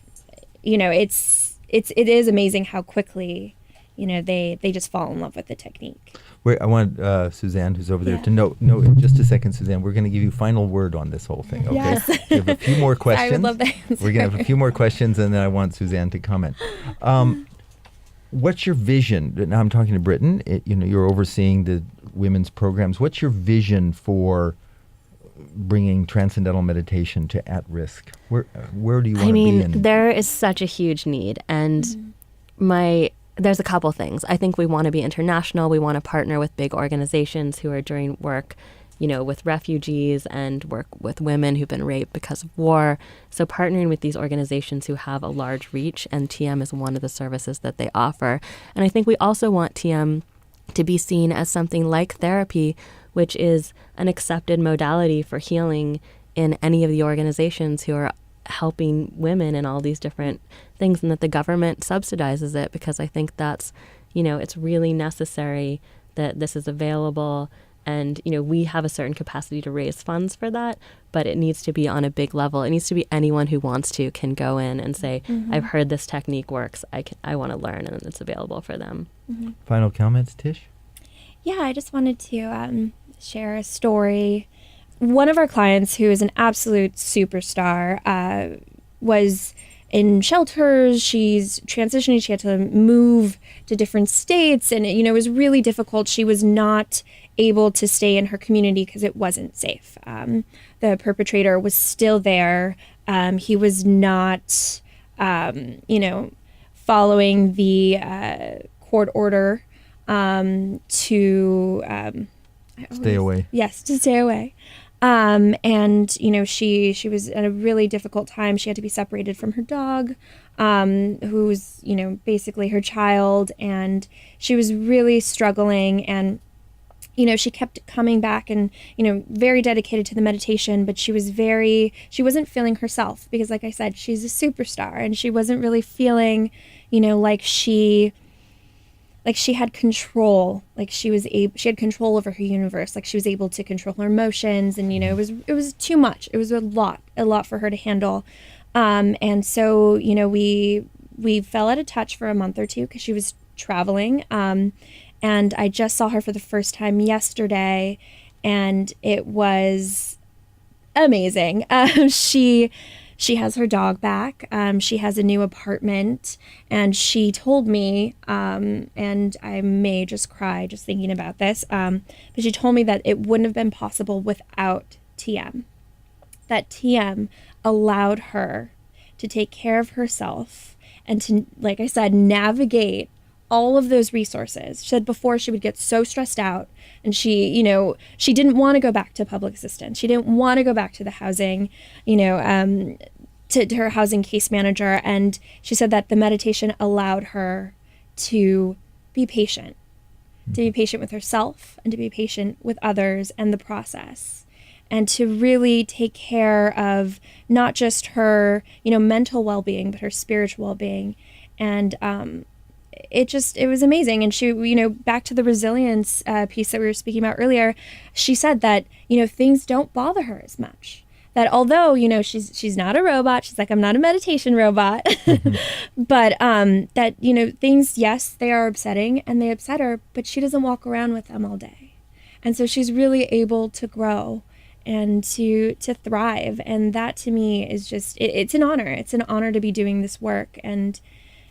is amazing how quickly, they just fall in love with the technique. I want Suzanne, who's over there, to know, in just a second, Suzanne, we're going to give you final word on this whole thing, okay? Yes. We have a few more questions. I would love that answer. We're going to have a few more questions, and then I want Suzanne to comment. What's your vision? Now I'm talking to Britton. You're overseeing the women's programs. What's your vision for bringing transcendental meditation to at-risk? Where do you want to be? There is such a huge need, and there's a couple things. I think we want to be international. We want to partner with big organizations who are doing work, with refugees and work with women who've been raped because of war. So partnering with these organizations who have a large reach, and TM is one of the services that they offer. And I think we also want TM to be seen as something like therapy, which is an accepted modality for healing in any of the organizations who are helping women in all these different things, and that the government subsidizes it, because I think that's, it's really necessary that this is available. And, we have a certain capacity to raise funds for that, but it needs to be on a big level. It needs to be anyone who wants to can go in and say, I've heard this technique works. I want to learn, and it's available for them. Mm-hmm. Final comments, Tish? Yeah, I just wanted to share a story. One of our clients, who is an absolute superstar, was in shelters. She's transitioning. She had to move to different states, and it was really difficult. She was not able to stay in her community because it wasn't safe. The perpetrator was still there. He was not, following the court order to stay away. Yes, to stay away. And she was at a really difficult time. She had to be separated from her dog, who was, basically her child, and she was really struggling. And she kept coming back and, very dedicated to the meditation, but she wasn't feeling herself, because like I said, she's a superstar, and she wasn't really feeling, like she had control, like she had control over her universe, like she was able to control her emotions, and it was too much. It was a lot for her to handle, and so we fell out of touch for a month or two because she was traveling, and I just saw her for the first time yesterday, and it was amazing. She has her dog back. She has a new apartment, and she told me, and I may just cry just thinking about this, but she told me that it wouldn't have been possible without TM. That TM allowed her to take care of herself and to, like I said, navigate all of those resources. She said before she would get so stressed out, and she didn't want to go back to public assistance. She didn't want to go back to the housing, to her housing case manager. And she said that the meditation allowed her to be patient, with herself, and to be patient with others and the process, and to really take care of not just her, mental well-being, but her spiritual well-being. And, it was amazing. And she, back to the resilience piece that we were speaking about earlier, she said that, things don't bother her as much. That although, she's not a robot, she's like, I'm not a meditation robot, but that, things, yes, they are upsetting and they upset her, but she doesn't walk around with them all day. And so she's really able to grow and to thrive. And that to me is just, it's an honor. It's an honor to be doing this work. And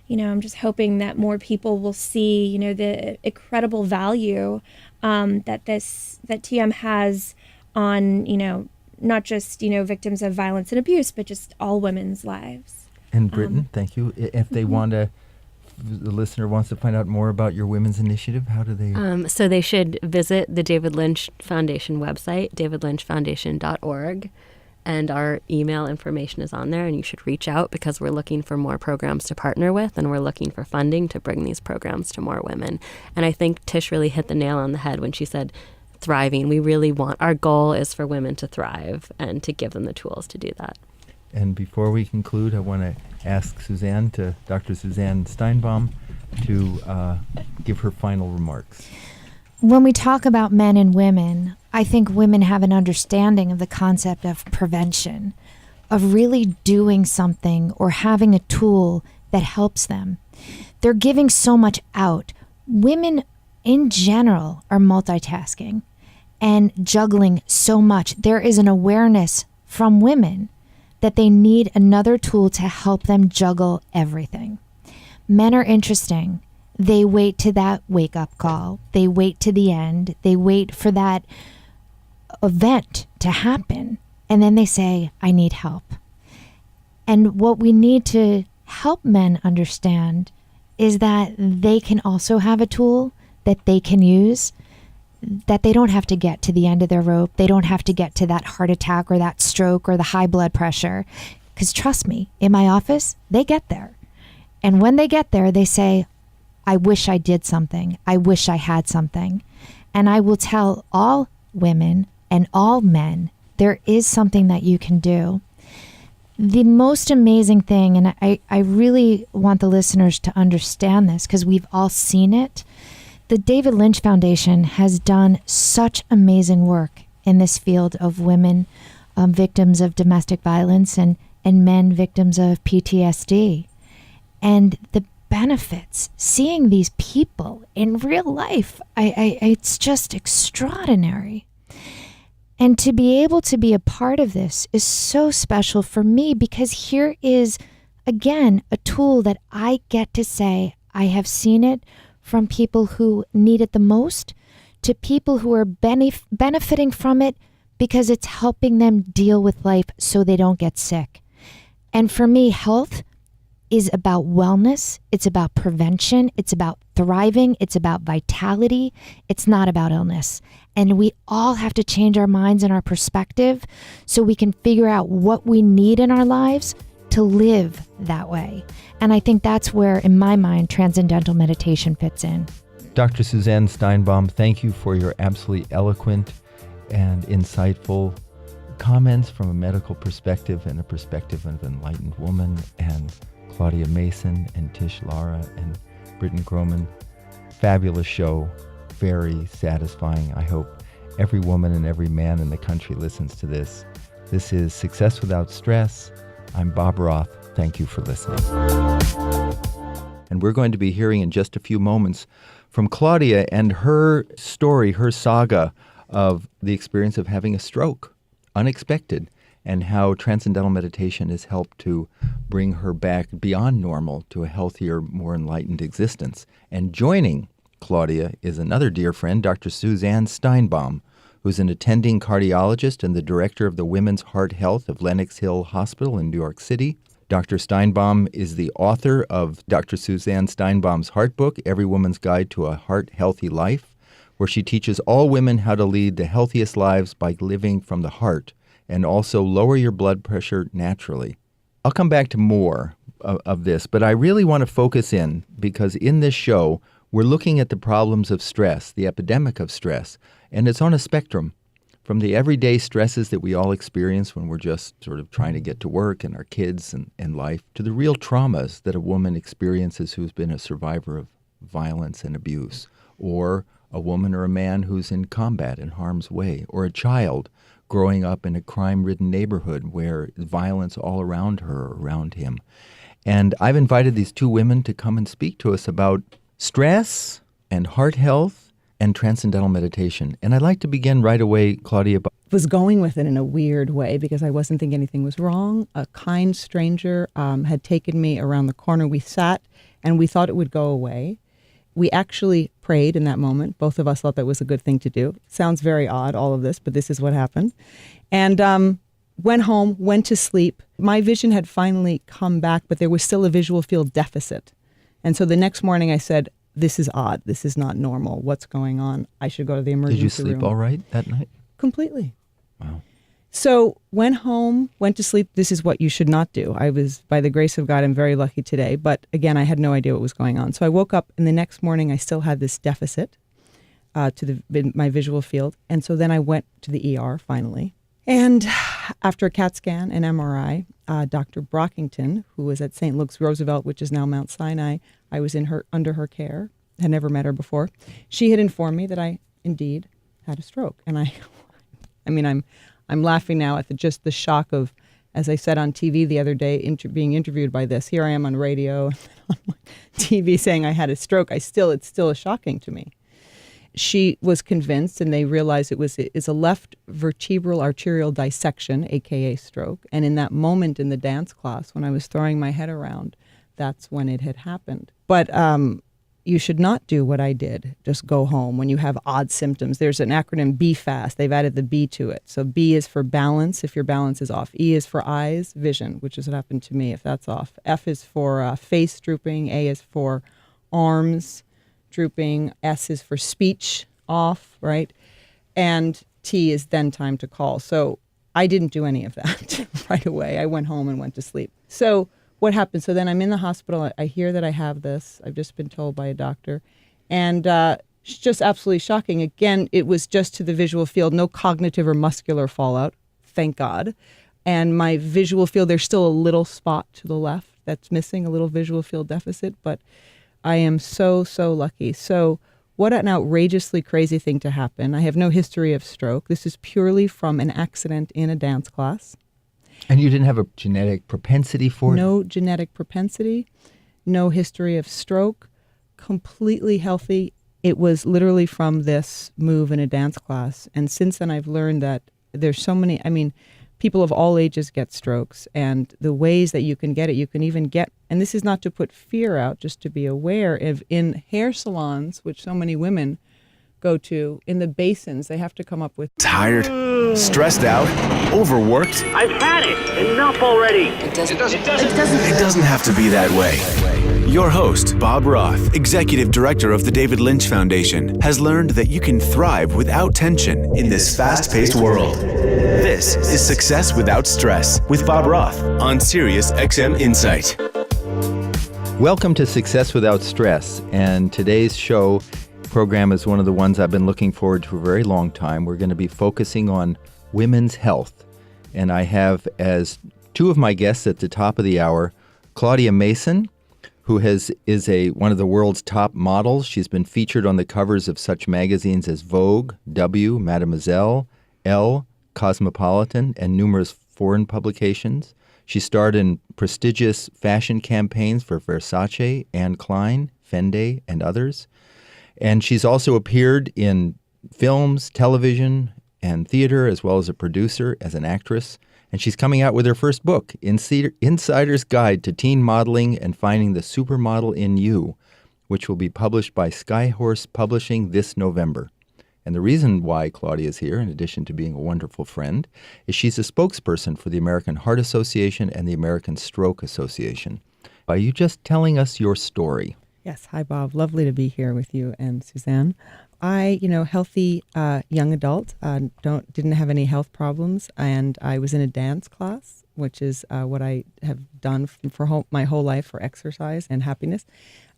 I'm just hoping that more people will see, the incredible value that TM has on, not just, victims of violence and abuse, but just all women's lives. And Britton, thank you. If they want to the listener wants to find out more about your women's initiative, how do they? So they should visit the David Lynch Foundation website, davidlynchfoundation.org. And our email information is on there, and you should reach out because we're looking for more programs to partner with, and we're looking for funding to bring these programs to more women. And I think Tish really hit the nail on the head when she said thriving. We really want, our goal is for women to thrive and to give them the tools to do that. And before we conclude, I want to ask Dr. Suzanne Steinbaum, to give her final remarks. When we talk about men and women, I think women have an understanding of the concept of prevention, of really doing something or having a tool that helps them. They're giving so much out. Women in general are multitasking and juggling so much. There is an awareness from women that they need another tool to help them juggle everything. Men are interesting. They wait to that wake-up call. They wait to the end. They wait for that event to happen. And then they say, I need help. And what we need to help men understand is that they can also have a tool that they can use, that they don't have to get to the end of their rope. They don't have to get to that heart attack or that stroke or the high blood pressure. Because trust me, in my office, they get there. And when they get there, they say, I wish I did something. I wish I had something. And I will tell all women and all men, there is something that you can do. The most amazing thing, and I really want the listeners to understand this because we've all seen it, the David Lynch Foundation has done such amazing work in this field of women victims of domestic violence and men victims of PTSD. And the benefits, seeing these people in real life, it's just extraordinary. And to be able to be a part of this is so special for me because here is, again, a tool that I get to say I have seen it from people who need it the most to people who are benefiting from it because it's helping them deal with life so they don't get sick. And for me, health is about wellness. It's about prevention. It's about thriving. It's about vitality. It's not about illness. And we all have to change our minds and our perspective so we can figure out what we need in our lives to live that way. And I think that's where, in my mind, Transcendental Meditation fits in. Dr. Suzanne Steinbaum, thank you for your absolutely eloquent and insightful comments from a medical perspective and a perspective of an enlightened woman, and Claudia Mason and Tish Lara and Britton Groman. Fabulous show, very satisfying. I hope every woman and every man in the country listens to this. This is Success Without Stress. I'm Bob Roth. Thank you for listening. And we're going to be hearing in just a few moments from Claudia and her story, her saga of the experience of having a stroke, unexpected, and how Transcendental Meditation has helped to bring her back beyond normal to a healthier, more enlightened existence. And joining Claudia is another dear friend, Dr. Suzanne Steinbaum, who's an attending cardiologist and the director of the Women's Heart Health of Lenox Hill Hospital in New York City. Dr. Steinbaum is the author of Dr. Suzanne Steinbaum's Heart Book, Every Woman's Guide to a Heart-Healthy Life, where she teaches all women how to lead the healthiest lives by living from the heart and also lower your blood pressure naturally. I'll come back to more of this, but I really want to focus in because in this show, we're looking at the problems of stress, the epidemic of stress, and it's on a spectrum from the everyday stresses that we all experience when we're just sort of trying to get to work and our kids and life to the real traumas that a woman experiences who's been a survivor of violence and abuse, or a woman or a man who's in combat in harm's way, or a child growing up in a crime-ridden neighborhood where violence all around her or around him. And I've invited these two women to come and speak to us about stress and heart health and transcendental meditation. And I'd like to begin right away, Claudia. Was going with it in a weird way because I wasn't thinking anything was wrong. A kind stranger had taken me around the corner. We sat and we thought it would go away. We actually prayed in that moment. Both of us thought that was a good thing to do. Sounds very odd, all of this, but this is what happened. And went home, went to sleep. My vision had finally come back, but there was still a visual field deficit. And so the next morning I said, this is odd. This is not normal. What's going on? I should go to the emergency room. Did you sleep all right that night? Completely. Wow. So went home, went to sleep. This is what you should not do. I was, by the grace of God, I'm very lucky today. But again, I had no idea what was going on. So I woke up, and the next morning I still had this deficit to my visual field. And so then I went to the ER finally. And after a CAT scan and MRI, Dr. Brockington, who was at St. Luke's Roosevelt, which is now Mount Sinai, I was under her care, had never met her before. She had informed me that I indeed had a stroke. And I'm laughing now at just the shock of, as I said on TV the other day, being interviewed by this. Here I am on radio, on TV saying I had a stroke. It's still shocking to me. She was convinced, and they realized it's a left vertebral arterial dissection, aka stroke. And in that moment in the dance class, when I was throwing my head around, that's when it had happened. But you should not do what I did. Just go home when you have odd symptoms. There's an acronym BFAST. They've added the B to it. So B is for balance, if your balance is off. E is for eyes, vision, which is what happened to me if that's off. F is for face drooping. A is for arms drooping. S is for speech off, right? And T is then time to call. So I didn't do any of that right away. I went home and went to sleep. So what happened? So then I'm in the hospital. I hear that I have this. I've just been told by a doctor. And it's just absolutely shocking. Again, it was just to the visual field, no cognitive or muscular fallout, thank God. And my visual field, there's still a little spot to the left that's missing, a little visual field deficit, but I am so, so lucky. So what an outrageously crazy thing to happen. I have no history of stroke. This is purely from an accident in a dance class. And you didn't have a genetic propensity for it? No genetic propensity, no history of stroke, completely healthy. It was literally from this move in a dance class. And since then, I've learned that there's so many, people of all ages get strokes. And the ways that you can get it, you can even get, and this is not to put fear out, just to be aware of in hair salons, which so many women go to, in the basins, they have to come up with. Tired? Stressed out? Overworked? I've had it. Enough already. It doesn't have to be that way. Your host, Bob Roths, Executive Director of the David Lynch Foundation, has learned that you can thrive without tension in this fast-paced world. This is Success Without Stress with Bob Roths on Sirius XM Insight. Welcome to Success Without Stress, and today's program is one of the ones I've been looking forward to for a very long time. We're going to be focusing on women's health, and I have as two of my guests at the top of the hour, Claudia Mason, who is one of the world's top models. She's been featured on the covers of such magazines as Vogue, W, Mademoiselle, Elle, Cosmopolitan, and numerous foreign publications. She starred in prestigious fashion campaigns for Versace, Anne Klein, Fendi, and others. And she's also appeared in films, television, and theater, as well as a producer, as an actress. And she's coming out with her first book, Insider's Guide to Teen Modeling and Finding the Supermodel in You, which will be published by Skyhorse Publishing this November. And the reason why Claudia is here, in addition to being a wonderful friend, is she's a spokesperson for the American Heart Association and the American Stroke Association. Are you just telling us your story? Yes. Hi, Bob. Lovely to be here with you and Suzanne. I, healthy young adult, didn't have any health problems, and I was in a dance class, which is what I have done for my whole life for exercise and happiness,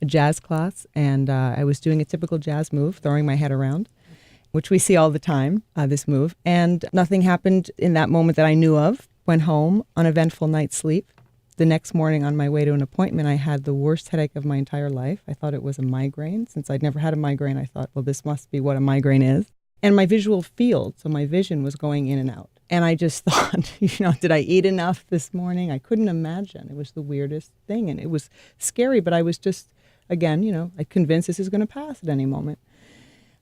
a jazz class, and I was doing a typical jazz move, throwing my head around, which we see all the time, this move, and nothing happened in that moment that I knew of. Went home, uneventful night's sleep. The next morning on my way to an appointment, I had the worst headache of my entire life. I thought it was a migraine. Since I'd never had a migraine, I thought, well, this must be what a migraine is. And my visual field, so my vision was going in and out. And I just thought, did I eat enough this morning? I couldn't imagine. It was the weirdest thing. And it was scary, but I was just, again, I convinced this is going to pass at any moment.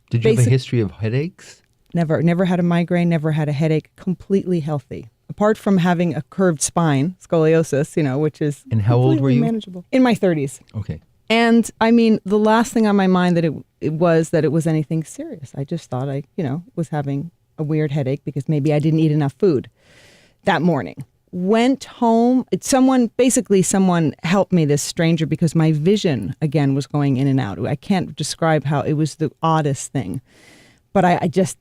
Did you have a history of headaches? Never had a migraine, never had a headache, completely healthy. Apart from having a curved spine, scoliosis, which is and how old were you? Manageable. In my 30s. Okay. And the last thing on my mind that it was anything serious. I just thought I, was having a weird headache because maybe I didn't eat enough food that morning. went home. Someone helped me, this stranger, because my vision again was going in and out. I can't describe how it was the oddest thing, but I just